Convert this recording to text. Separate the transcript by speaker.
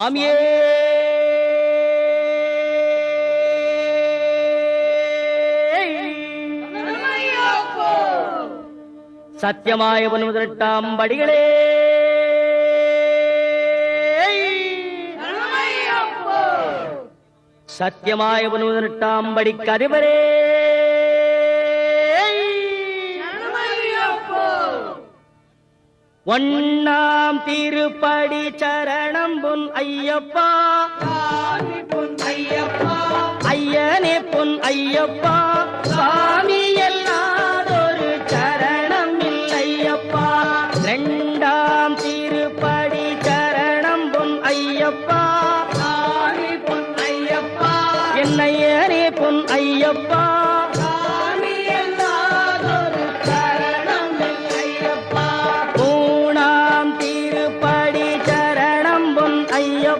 Speaker 1: சாமியே சத்தியமாய ஒன்பதாம் படிகளே சத்தியமாய ஒன்பதாம் படிக்கு அதிபரே ஒன்னாம் திருப்படி சரணம் பொன் ஐயப்பா ஐயனே பொன் ஐயப்பா சாமி எல்லாதொரு சரணம் இல்லையப்பா இரண்டாம் திருப்படி சரணம் பொன் ஐயப்பா பொன் ஐயப்பா என்னையனே பொன் ஐயப்பா